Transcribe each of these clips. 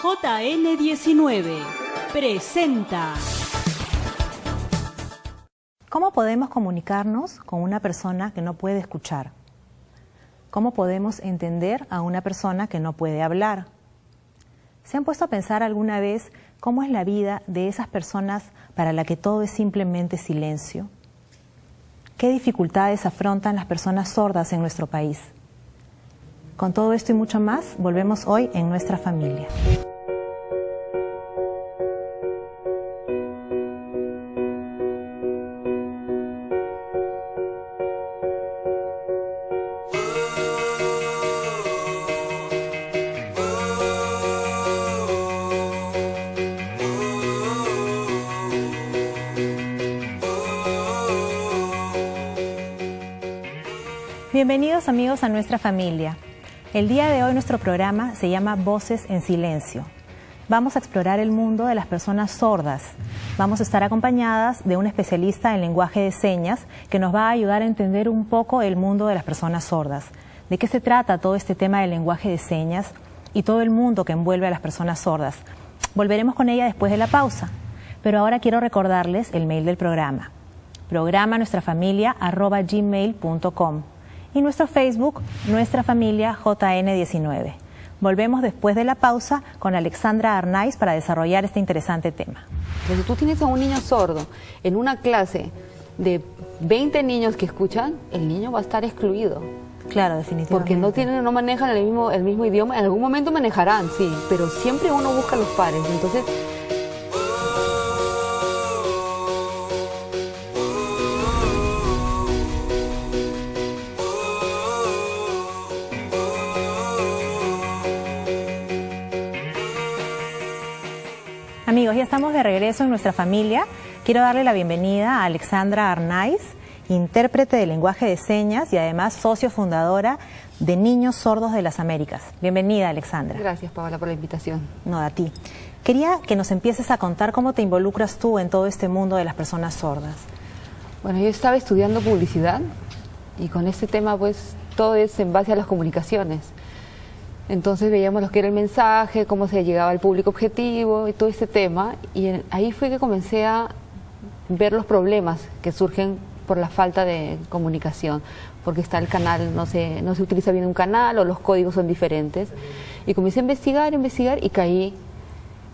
JN19 presenta. ¿Cómo podemos comunicarnos con una persona que no puede escuchar? ¿Cómo podemos entender a una persona que no puede hablar? ¿Se han puesto a pensar alguna vez cómo es la vida de esas personas para las que todo es simplemente silencio? ¿Qué dificultades afrontan las personas sordas en nuestro país? Con todo esto y mucho más, volvemos hoy en Nuestra Familia. Bienvenidos amigos a Nuestra Familia. El día de hoy nuestro programa se llama Voces en Silencio. Vamos a explorar el mundo de las personas sordas. Vamos a estar acompañadas de un especialista en lenguaje de señas que nos va a ayudar a entender un poco el mundo de las personas sordas. ¿De qué se trata todo este tema del lenguaje de señas y todo el mundo que envuelve a las personas sordas? Volveremos con ella después de la pausa. Pero ahora quiero recordarles el mail del programa. programanuestrafamilia@gmail.com y nuestro Facebook, Nuestra Familia JN19. Volvemos después de la pausa con Alexandra Arnaiz para desarrollar este interesante tema. Si tú tienes a un niño sordo en una clase de 20 niños que escuchan, el niño va a estar excluido. Claro, definitivamente. Porque no manejan el mismo idioma. En algún momento manejarán, sí, pero siempre uno busca a los pares. Entonces, amigos, ya estamos de regreso en Nuestra Familia. Quiero darle la bienvenida a Alexandra Arnaiz, intérprete de lenguaje de señas y además socio fundadora de Niños Sordos de las Américas. Bienvenida, Alexandra. Gracias, Paola, por la invitación. No, a ti. Quería que nos empieces a contar cómo te involucras tú en todo este mundo de las personas sordas. Bueno, yo estaba estudiando publicidad y con este tema pues todo es en base a las comunicaciones. Entonces veíamos lo que era el mensaje, cómo se llegaba al público objetivo y todo este tema. Y ahí fue que comencé a ver los problemas que surgen por la falta de comunicación. Porque está el canal, no se utiliza bien un canal o los códigos son diferentes. Y comencé a investigar y caí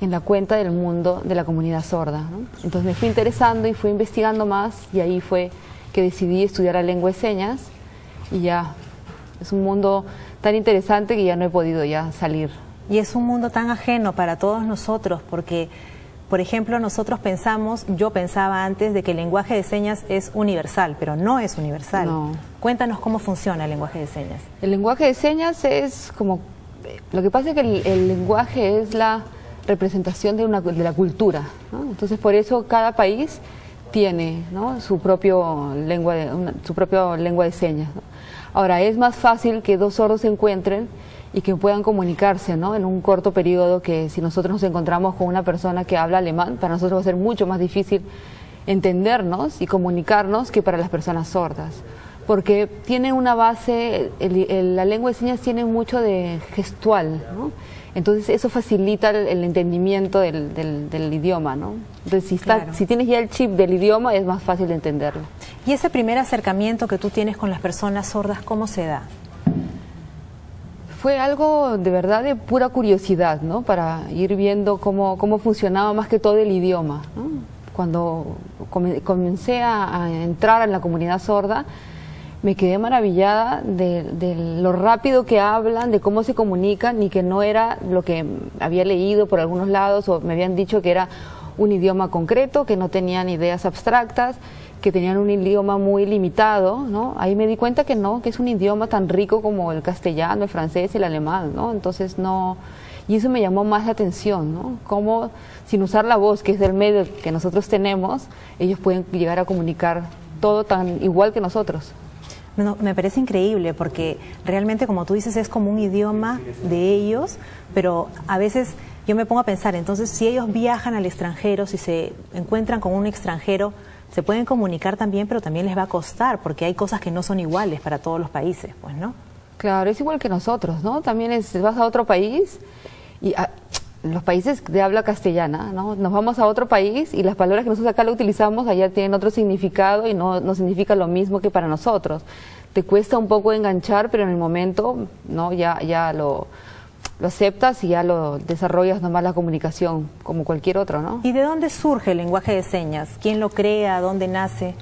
en la cuenta del mundo de la comunidad sorda, ¿no? Entonces me fui interesando y fui investigando más y ahí fue que decidí estudiar la lengua de señas y ya es un mundo tan interesante que ya no he podido ya salir. Y es un mundo tan ajeno para todos nosotros porque, por ejemplo, yo pensaba antes de que el lenguaje de señas es universal, pero no es universal. No. Cuéntanos cómo funciona el lenguaje de señas. El lenguaje de señas es como, lo que pasa es que el lenguaje es la representación de la cultura, ¿no? Entonces por eso cada país tiene, ¿no?, su propia lengua de señas, ¿no? Ahora, es más fácil que dos sordos se encuentren y que puedan comunicarse, ¿no?, en un corto periodo, que si nosotros nos encontramos con una persona que habla alemán, para nosotros va a ser mucho más difícil entendernos y comunicarnos que para las personas sordas. Porque tiene una base, la lengua de señas tiene mucho de gestual, ¿no? Entonces eso facilita el entendimiento del idioma, ¿no? Entonces si tienes ya el chip del idioma es más fácil de entenderlo. Y ese primer acercamiento que tú tienes con las personas sordas, ¿cómo se da? Fue algo de verdad de pura curiosidad, ¿no? Para ir viendo cómo funcionaba más que todo el idioma, ¿no? Cuando comencé a entrar en la comunidad sorda, me quedé maravillada de lo rápido que hablan, de cómo se comunican y que no era lo que había leído por algunos lados o me habían dicho que era un idioma concreto, que no tenían ideas abstractas, que tenían un idioma muy limitado, ¿no? Ahí me di cuenta que no, que es un idioma tan rico como el castellano, el francés y el alemán, ¿no? Entonces no, y eso me llamó más la atención, ¿no? Cómo sin usar la voz, que es el medio que nosotros tenemos, ellos pueden llegar a comunicar todo tan igual que nosotros. No, me parece increíble porque realmente, como tú dices, es como un idioma de ellos, pero a veces yo me pongo a pensar, entonces si ellos viajan al extranjero, si se encuentran con un extranjero, se pueden comunicar también, pero también les va a costar porque hay cosas que no son iguales para todos los países, pues, ¿no? Claro, es igual que nosotros, ¿no? También vas a otro país y los países de habla castellana, ¿no? Nos vamos a otro país y las palabras que nosotros acá lo utilizamos allá tienen otro significado y no significa lo mismo que para nosotros. Te cuesta un poco enganchar, pero en el momento, ¿no? ya lo aceptas y ya lo desarrollas nomás la comunicación como cualquier otro, ¿no? ¿Y de dónde surge el lenguaje de señas? ¿Quién lo crea? ¿Dónde nace?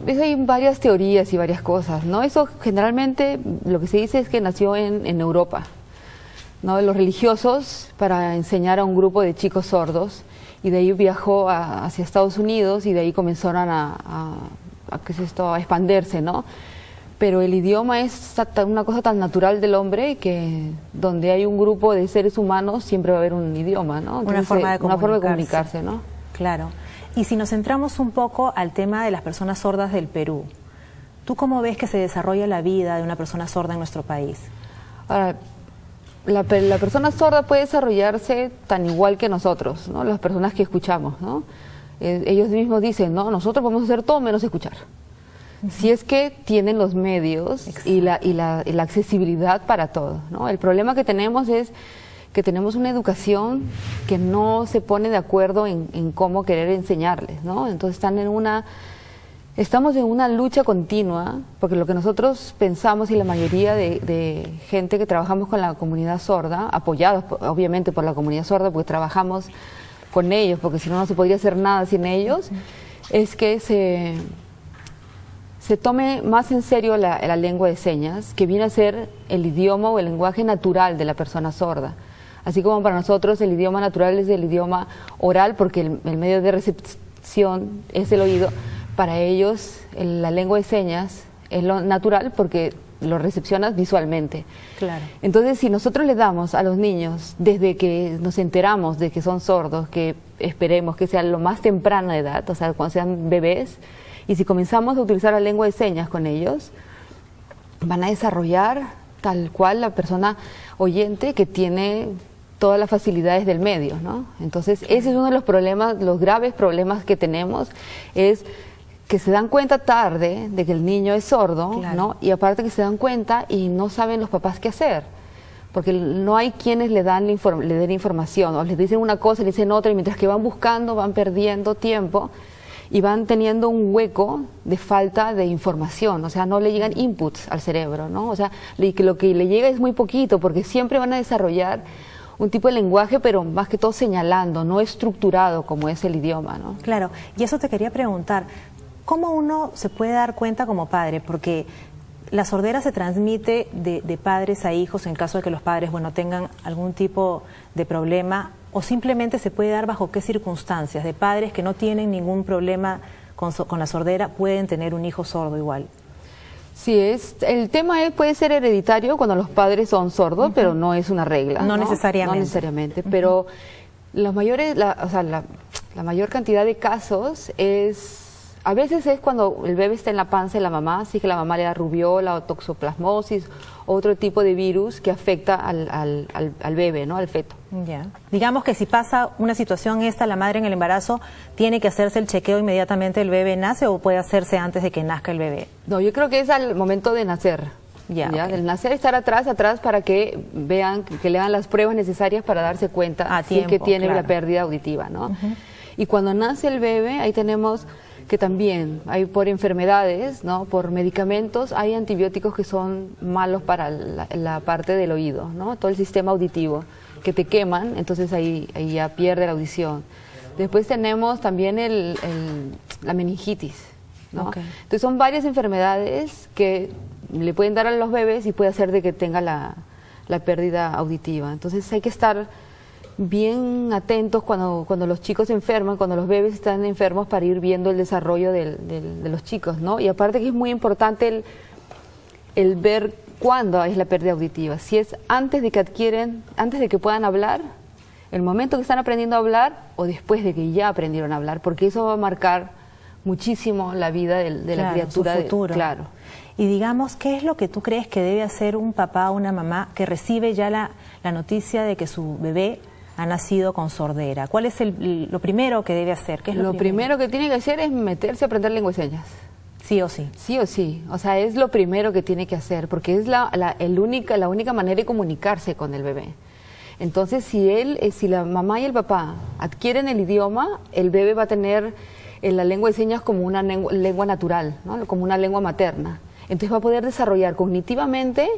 Hay varias teorías y varias cosas, ¿no? Eso generalmente lo que se dice es que nació en Europa, ¿no? Los religiosos para enseñar a un grupo de chicos sordos, y de ahí viajó hacia Estados Unidos y de ahí comenzaron a expandirse, ¿no? Pero el idioma es una cosa tan natural del hombre que donde hay un grupo de seres humanos siempre va a haber un idioma, ¿no? Entonces, una forma de comunicarse, ¿no? Claro. Y si nos centramos un poco al tema de las personas sordas del Perú, ¿tú cómo ves que se desarrolla la vida de una persona sorda en nuestro país? Ahora, la persona sorda puede desarrollarse tan igual que nosotros, ¿no? Las personas que escuchamos, ¿no? Ellos mismos dicen, ¿no? Nosotros podemos hacer todo menos escuchar. Si es que tienen los medios y la accesibilidad para todo, ¿no? El problema que tenemos es que tenemos una educación que no se pone de acuerdo en cómo querer enseñarles, ¿no? Entonces estamos en una lucha continua, porque lo que nosotros pensamos y la mayoría de gente que trabajamos con la comunidad sorda, apoyados obviamente por la comunidad sorda, porque trabajamos con ellos, porque si no, no se podría hacer nada sin ellos, es que se tome más en serio la lengua de señas, que viene a ser el idioma o el lenguaje natural de la persona sorda. Así como para nosotros el idioma natural es el idioma oral, porque el medio de recepción es el oído, para ellos la lengua de señas es lo natural porque lo recepcionas visualmente. Claro. Entonces, si nosotros le damos a los niños, desde que nos enteramos de que son sordos, que esperemos que sea lo más temprana edad, o sea, cuando sean bebés, y si comenzamos a utilizar la lengua de señas con ellos, van a desarrollar tal cual la persona oyente que tiene todas las facilidades del medio, ¿no? Entonces, ese es uno de los problemas, los graves problemas que tenemos, es que se dan cuenta tarde de que el niño es sordo, claro, ¿no? Y aparte que se dan cuenta y no saben los papás qué hacer, porque no hay quienes le den información, o les dicen una cosa, le dicen otra, y mientras que van buscando, van perdiendo tiempo, y van teniendo un hueco de falta de información, o sea, no le llegan inputs al cerebro, ¿no? O sea, lo que le llega es muy poquito, porque siempre van a desarrollar un tipo de lenguaje, pero más que todo señalando, no estructurado como es el idioma, ¿no? Claro, y eso te quería preguntar, ¿cómo uno se puede dar cuenta como padre? Porque la sordera se transmite de padres a hijos en caso de que los padres, bueno, tengan algún tipo de problema, o simplemente se puede dar bajo qué circunstancias, de padres que no tienen ningún problema con la sordera pueden tener un hijo sordo igual. Sí, el tema puede ser hereditario cuando los padres son sordos, pero no es una regla. No necesariamente. No necesariamente, pero la mayor cantidad de casos a veces es cuando el bebé está en la panza de la mamá, así que la mamá le da rubiola o toxoplasmosis, otro tipo de virus que afecta al bebé, ¿no? Al feto. Ya. Digamos que si pasa una situación la madre en el embarazo, ¿tiene que hacerse el chequeo inmediatamente el bebé nace o puede hacerse antes de que nazca el bebé? No, yo creo que es al momento de nacer. ¿Ya? Okay. Del nacer, estar atrás para que vean, que le hagan las pruebas necesarias para darse cuenta si es que tiene la pérdida auditiva, ¿no? Y cuando nace el bebé, ahí tenemos que también hay por enfermedades, ¿no? Por medicamentos, hay antibióticos que son malos para la parte del oído, ¿no? Todo el sistema auditivo, que te queman, entonces ahí ya pierde la audición. Después tenemos también la meningitis, ¿no? Okay. Entonces son varias enfermedades que le pueden dar a los bebés y puede hacer de que tenga la pérdida auditiva. Entonces hay que estar bien atentos cuando los chicos se enferman, cuando los bebés están enfermos, para ir viendo el desarrollo de los chicos, ¿no? Y aparte que es muy importante el ver cuándo es la pérdida auditiva, si es antes de que puedan hablar, el momento que están aprendiendo a hablar, o después de que ya aprendieron a hablar, porque eso va a marcar muchísimo la vida de la criatura. Su futuro. Claro. Y digamos, ¿qué es lo que tú crees que debe hacer un papá o una mamá que recibe ya la noticia de que su bebé ha nacido con sordera? ¿Cuál es lo primero que debe hacer? ¿Qué es lo primero que tiene que hacer es meterse a aprender lengua de señas. Sí o sí. Sí o sí. O sea, es lo primero que tiene que hacer, porque es la única manera de comunicarse con el bebé. Entonces, si la mamá y el papá adquieren el idioma, el bebé va a tener la lengua de señas como una lengua natural, ¿no? Como una lengua materna. Entonces va a poder desarrollar cognitivamente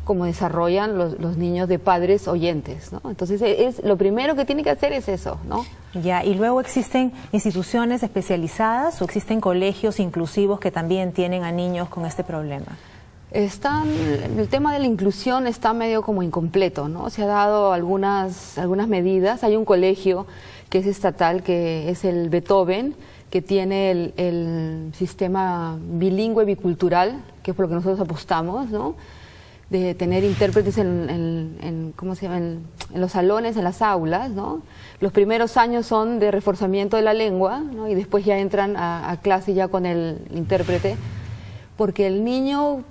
como desarrollan los niños de padres oyentes, ¿no? Entonces lo primero que tiene que hacer es eso, ¿no? Ya, y luego existen instituciones especializadas o existen colegios inclusivos que también tienen a niños con este problema. El tema de la inclusión está medio como incompleto, ¿no? Se ha dado algunas medidas. Hay un colegio que es estatal, que es el Beethoven, que tiene el sistema bilingüe bicultural, que es por lo que nosotros apostamos, ¿no? De tener intérpretes ¿cómo se llama? En los salones, en las aulas, ¿no? Los primeros años son de reforzamiento de la lengua, ¿no? Y después ya entran a clase ya con el intérprete, porque el niño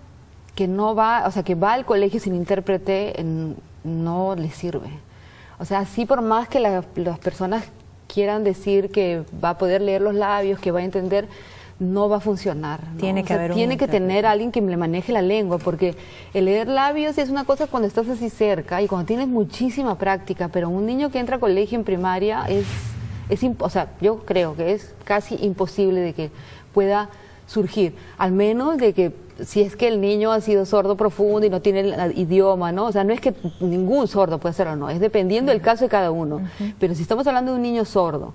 que no va, o sea, que va al colegio sin intérprete, no le sirve. O sea, sí, por más que las personas quieran decir que va a poder leer los labios, que va a entender, no va a funcionar, ¿no? Tiene que haber tiene que tener a alguien que le maneje la lengua, porque el leer labios es una cosa cuando estás así cerca y cuando tienes muchísima práctica, pero un niño que entra a colegio en primaria o sea, yo creo que es casi imposible de que pueda surgir, al menos de que si es que el niño ha sido sordo profundo y no tiene el idioma, ¿no? O sea, no es que ningún sordo puede hacerlo, no, es dependiendo del caso de cada uno. Pero si estamos hablando de un niño sordo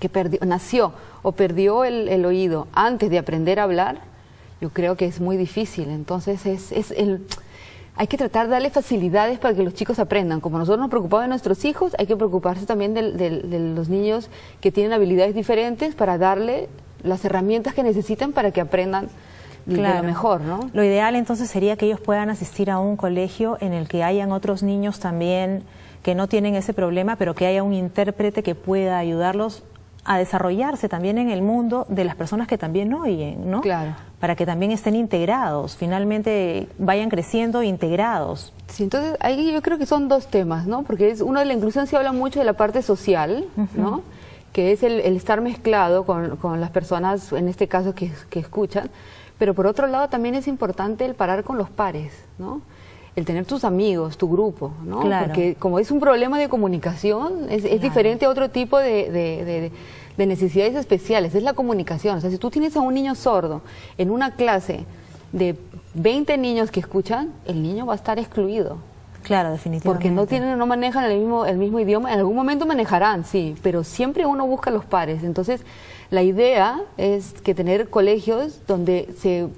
que nació o perdió el oído antes de aprender a hablar, yo creo que es muy difícil. Entonces hay que tratar de darle facilidades para que los chicos aprendan. Como nosotros nos preocupamos de nuestros hijos, hay que preocuparse también de los niños que tienen habilidades diferentes para darle las herramientas que necesitan para que aprendan de lo mejor, ¿no? Lo ideal entonces sería que ellos puedan asistir a un colegio en el que hayan otros niños también que no tienen ese problema, pero que haya un intérprete que pueda ayudarlos a desarrollarse también en el mundo de las personas que también oyen, ¿no? Claro. Para que también estén integrados, finalmente vayan creciendo integrados. Sí, entonces ahí yo creo que son dos temas, ¿no? Porque uno de la inclusión se habla mucho de la parte social, ¿no? Que es el estar mezclado con las personas, en este caso, que escuchan. Pero por otro lado también es importante el parar con los pares, ¿no? El tener tus amigos, tu grupo, ¿no? Claro. Porque como es un problema de comunicación, es diferente a otro tipo de necesidades especiales, es la comunicación. O sea, si tú tienes a un niño sordo en una clase de 20 niños que escuchan, el niño va a estar excluido. Claro, definitivamente. Porque no manejan el mismo idioma. En algún momento manejarán, sí, pero siempre uno busca los pares. Entonces, la idea es que tener colegios donde se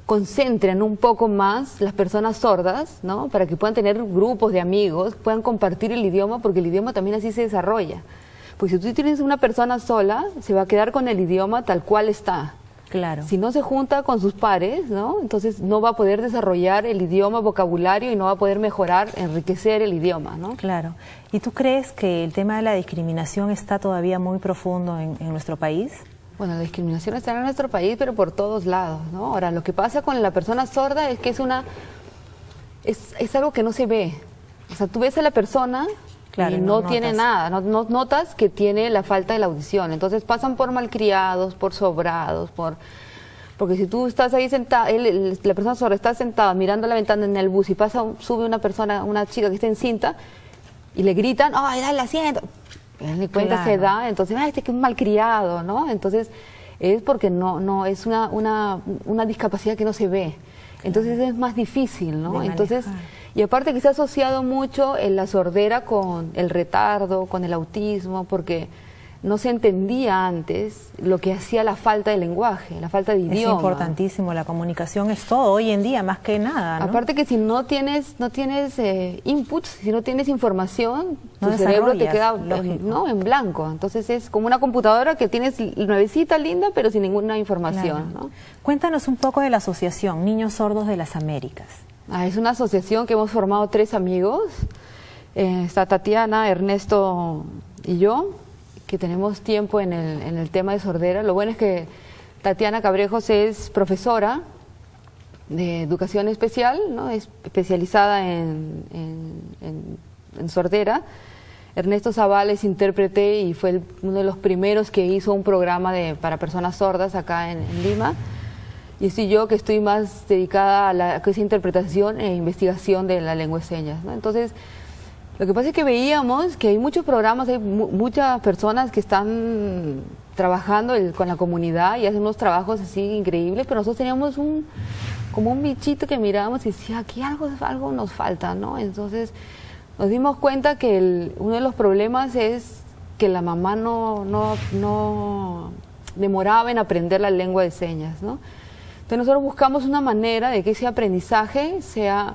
concentren un poco más las personas sordas, ¿no? Para que puedan tener grupos de amigos, puedan compartir el idioma, porque el idioma también así se desarrolla. Pues si tú tienes una persona sola, se va a quedar con el idioma tal cual está. Claro. Si no se junta con sus pares, ¿no? Entonces no va a poder desarrollar el idioma, vocabulario, y no va a poder mejorar, enriquecer el idioma, ¿no? Claro. ¿Y tú crees que el tema de la discriminación está todavía muy profundo en nuestro país? Bueno, la discriminación está en nuestro país, pero por todos lados, ¿no? Ahora, lo que pasa con la persona sorda es que es algo que no se ve. O sea, tú ves a la persona... Claro, y no tiene nada, no notas que tiene la falta de la audición. Entonces pasan por malcriados, por sobrados, porque si tú estás ahí sentada, la persona sorda está sentada mirando la ventana en el bus y sube una chica que está encinta y le gritan, ¡ay, dale asiento! Ni cuenta se da, entonces, ¡ay, este que es un malcriado!, ¿no? Entonces es porque no es una discapacidad que no se ve. Entonces es más difícil, ¿no? Entonces, y aparte que se ha asociado mucho la sordera con el retardo, con el autismo, porque no se entendía antes lo que hacía la falta de lenguaje, la falta de idioma. Es importantísimo, la comunicación es todo hoy en día, más que nada, ¿no? Aparte que si no tienes inputs, si no tienes información, tu cerebro te queda en blanco. Entonces es como una computadora que tienes nuevecita, linda, pero sin ninguna información, ¿no? Cuéntanos un poco de la asociación Niños Sordos de las Américas. Es una asociación que hemos formado 3 amigos. Está Tatiana, Ernesto y yo, que tenemos tiempo en el tema de sordera. Lo bueno es que Tatiana Cabrejos es profesora de educación especial, ¿no? Es especializada en sordera. Ernesto Zavala es intérprete y fue uno de los primeros que hizo un programa para personas sordas acá en Lima. Y estoy yo, que estoy más dedicada a esa interpretación e investigación de la lengua de señas, ¿no? Entonces, Lo que pasa es que veíamos que hay muchos programas, hay muchas personas que están trabajando con la comunidad y hacen unos trabajos así increíbles, pero nosotros teníamos como un bichito que mirábamos y decía, aquí algo nos falta, ¿no? Entonces nos dimos cuenta que uno de los problemas es que la mamá no demoraba en aprender la lengua de señas, ¿no? Entonces nosotros buscamos una manera de que ese aprendizaje sea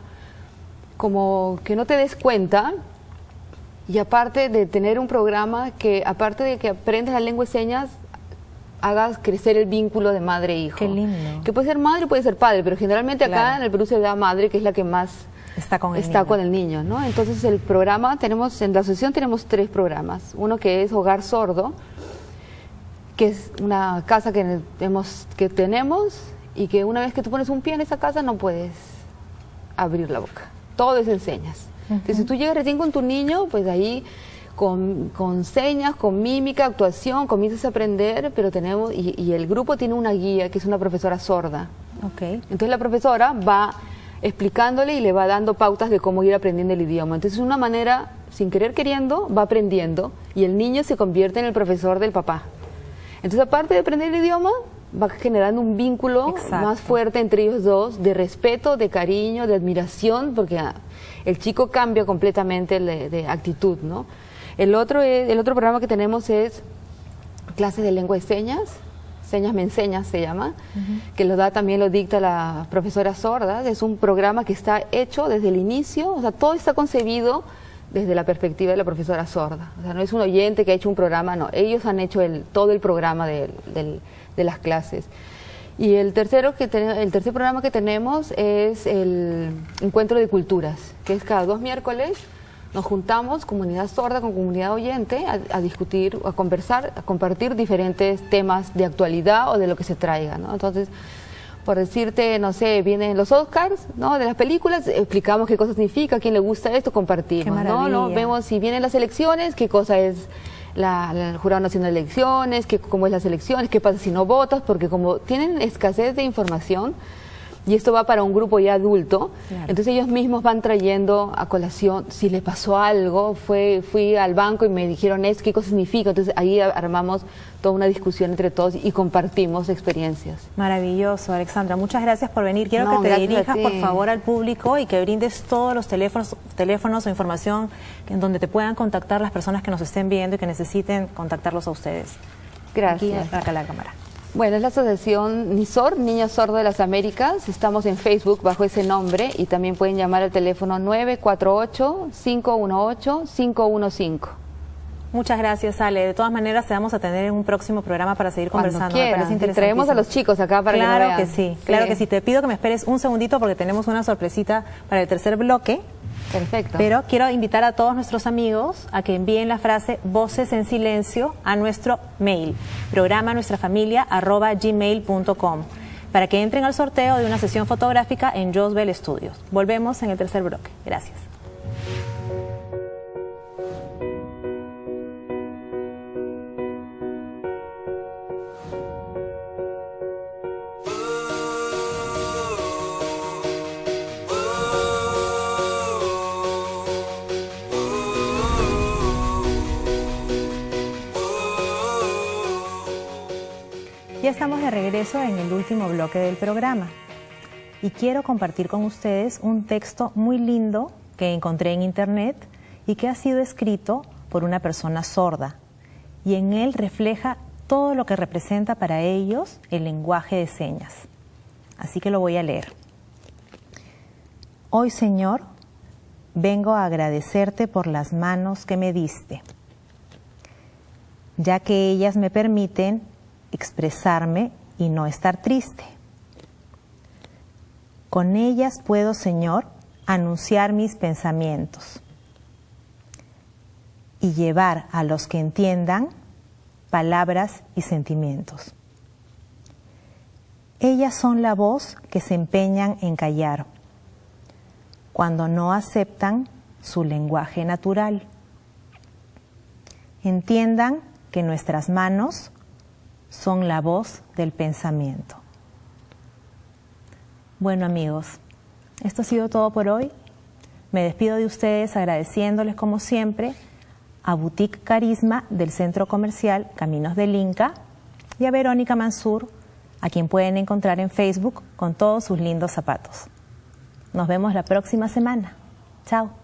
como que no te des cuenta, y aparte de tener un programa que, aparte de que aprendas la lengua de señas, hagas crecer el vínculo de madre e hijo. Qué lindo. Que puede ser madre, puede ser padre, pero generalmente acá Claro. en el Perú se da madre, que es la que más Está con el niño, ¿no? Entonces el programa, en la asociación tenemos 3 programas. Uno que es Hogar Sordo, que es una casa que tenemos y que una vez que tú pones un pie en esa casa no puedes abrir la boca. Todo es en señas. Entonces, si tú llegas recién con tu niño, pues ahí con señas, con mímica, actuación, comienzas a aprender, pero y el grupo tiene una guía que es una profesora sorda. Okay. Entonces la profesora va explicándole y le va dando pautas de cómo ir aprendiendo el idioma. Entonces de una manera, sin querer queriendo, va aprendiendo y el niño se convierte en el profesor del papá. Entonces aparte de aprender el idioma, va generando un vínculo Exacto. más fuerte entre ellos dos, de respeto, de cariño, de admiración, porque el chico cambia completamente de actitud, ¿no? El otro programa que tenemos es clases de lengua de señas. Señas me enseñas se llama, que también lo dicta la profesora sorda. Es un programa que está hecho desde el inicio, o sea, todo está concebido desde la perspectiva de la profesora sorda. O sea, no es un oyente que ha hecho un programa, no, ellos han hecho todo el programa de las clases. Y el tercer programa que tenemos es el Encuentro de Culturas, que es cada 2 miércoles. Nos juntamos, comunidad sorda con comunidad oyente, a discutir, a conversar, a compartir diferentes temas de actualidad o de lo que se traiga, ¿no? Entonces, por decirte, no sé, vienen los Oscars, ¿no? De las películas, explicamos qué cosa significa, a quién le gusta esto, compartimos, ¿no? Vemos si vienen las elecciones, qué cosa es el Jurado Nacional de Elecciones, cómo es las elecciones, qué pasa si no votas, porque como tienen escasez de información, y esto va para un grupo ya adulto, claro. Entonces ellos mismos van trayendo a colación si le pasó algo, fui al banco y me dijeron esto, qué cosa significa, entonces ahí armamos toda una discusión entre todos y compartimos experiencias. Maravilloso, Alexandra, muchas gracias por venir. Quiero que te dirijas por favor al público y que brindes todos los teléfonos o información en donde te puedan contactar las personas que nos estén viendo y que necesiten contactarlos a ustedes. Gracias. Aquí, acá la cámara. Bueno, es la asociación NISOR, Niños Sordos de las Américas. Estamos en Facebook bajo ese nombre y también pueden llamar al teléfono 948-518-515. Muchas gracias, Ale. De todas maneras, te vamos a tener en un próximo programa para seguir conversando. Me parece interesante. Traemos a los chicos acá para que lo vean. Que sí, claro que sí. Te pido que me esperes un segundito porque tenemos una sorpresita para el tercer bloque. Perfecto. Pero quiero invitar a todos nuestros amigos a que envíen la frase Voces en Silencio a nuestro mail, programanuestrafamilia@gmail.com, para que entren al sorteo de una sesión fotográfica en Josbel Studios. Volvemos en el tercer bloque. Gracias. Ya estamos de regreso en el último bloque del programa y quiero compartir con ustedes un texto muy lindo que encontré en internet y que ha sido escrito por una persona sorda, y en él refleja todo lo que representa para ellos el lenguaje de señas. Así que lo voy a leer. Hoy, Señor, vengo a agradecerte por las manos que me diste, ya que ellas me permiten expresarme y no estar triste. Con ellas puedo, Señor, anunciar mis pensamientos y llevar a los que entiendan palabras y sentimientos. Ellas son la voz que se empeñan en callar cuando no aceptan su lenguaje natural. Entiendan que nuestras manos son la voz del pensamiento. Bueno, amigos, esto ha sido todo por hoy. Me despido de ustedes agradeciéndoles como siempre a Boutique Carisma del Centro Comercial Caminos del Inca y a Verónica Mansur, a quien pueden encontrar en Facebook con todos sus lindos zapatos. Nos vemos la próxima semana. Chao.